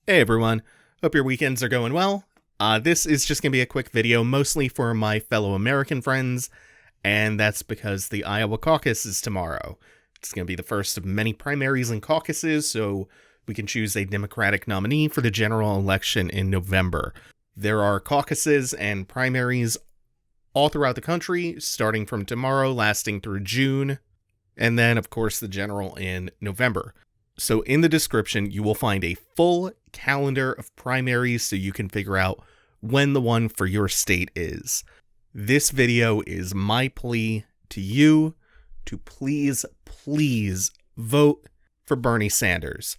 Hey everyone, hope your weekends are going well. This is just going to be a quick video, mostly for my fellow American friends, and that's because the Iowa caucus is tomorrow. It's going to be the first of many primaries and caucuses, so we can choose a Democratic nominee for the general election in November. There are caucuses and primaries all throughout the country, starting from tomorrow, lasting through June, and then, of course, the general in November. So in the description, you will find a full calendar of primaries so you can figure out when the one for your state is. This video is my plea to you to please vote for Bernie Sanders.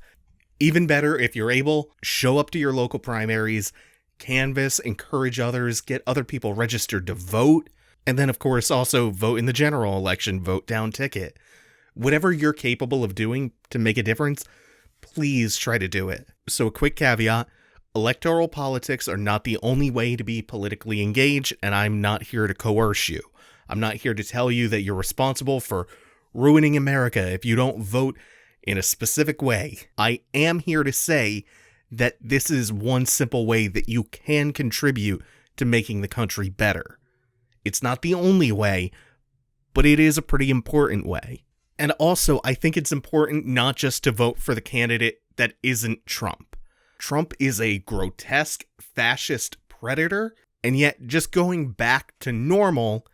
Even better, if you're able, show up to your local primaries, canvass, encourage others, get other people registered to vote, and then of course also vote in the general election, vote down ticket. Whatever you're capable of doing to make a difference, please try to do it. So a quick caveat, electoral politics are not the only way to be politically engaged, and I'm not here to coerce you. I'm not here to tell you that you're responsible for ruining America if you don't vote in a specific way. I am here to say that this is one simple way that you can contribute to making the country better. It's not the only way, but it is a pretty important way. And also, I think it's important not just to vote for the candidate that isn't Trump. Trump is a grotesque fascist predator, and yet just going back to normal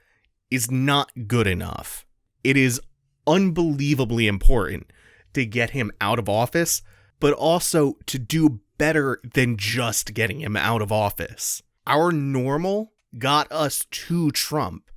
is not good enough. It is unbelievably important to get him out of office, but also to do better than just getting him out of office. Our normal got us to Trump.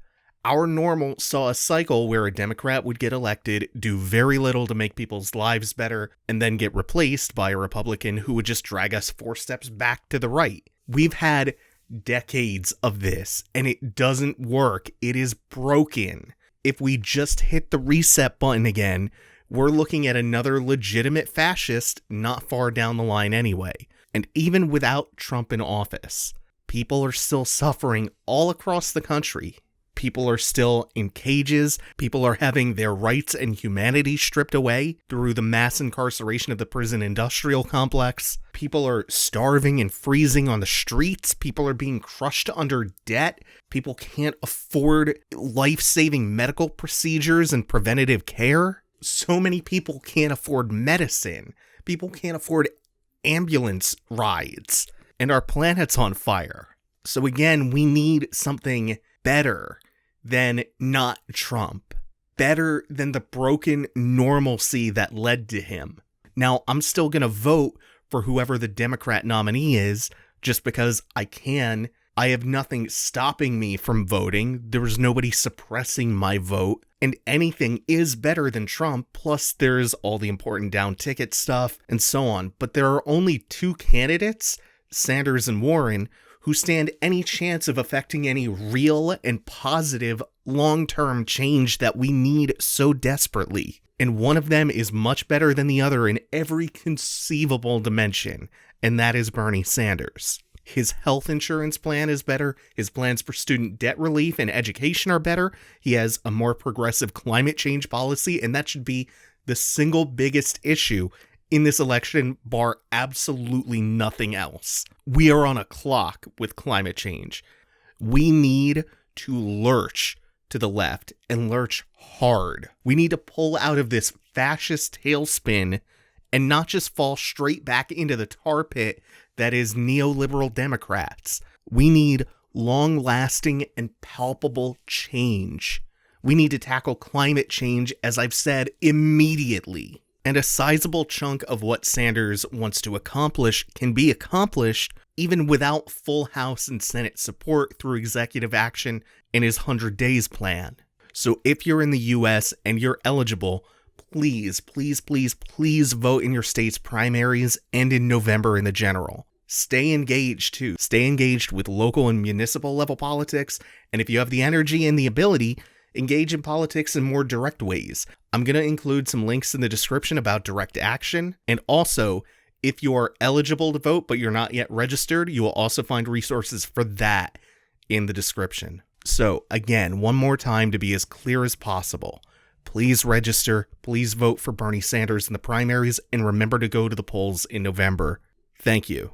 Our normal saw a cycle where a Democrat would get elected, do very little to make people's lives better, and then get replaced by a Republican who would just drag us 4 steps back to the right. We've had decades of this, and it doesn't work. It is broken. If we just hit the reset button again, we're looking at another legitimate fascist not far down the line anyway. And even without Trump in office, people are still suffering all across the country. People are still in cages. People are having their rights and humanity stripped away through the mass incarceration of the prison industrial complex. People are starving and freezing on the streets. People are being crushed under debt. People can't afford life-saving medical procedures and preventative care. So many people can't afford medicine. People can't afford ambulance rides. And our planet's on fire. So again, we need something better than not Trump. Better than the broken normalcy that led to him. Now, I'm still going to vote for whoever the Democrat nominee is, just because I can. I have nothing stopping me from voting. There was nobody suppressing my vote. And anything is better than Trump, plus there's all the important down ticket stuff and so on. But there are only 2 candidates, Sanders and Warren, who stand any chance of affecting any real and positive long-term change that we need so desperately. And one of them is much better than the other in every conceivable dimension, and that is Bernie Sanders. His health insurance plan is better, his plans for student debt relief and education are better, he has a more progressive climate change policy, and that should be the single biggest issue in this election, bar absolutely nothing else. We are on a clock with climate change. We need to lurch to the left and lurch hard. We need to pull out of this fascist tailspin and not just fall straight back into the tar pit that is neoliberal Democrats. We need long-lasting and palpable change. We need to tackle climate change, as I've said, immediately. And a sizable chunk of what Sanders wants to accomplish can be accomplished even without full House and Senate support through executive action in his 100 Days plan. So if you're in the US and you're eligible, please vote in your state's primaries and in November in the general. Stay engaged too. Stay engaged with local and municipal level politics, and if you have the energy and the ability, engage in politics in more direct ways. I'm going to include some links in the description about direct action, and also, if you are eligible to vote but you're not yet registered, you will also find resources for that in the description. So, again, one more time to be as clear as possible. Please register, please vote for Bernie Sanders in the primaries, and remember to go to the polls in November. Thank you.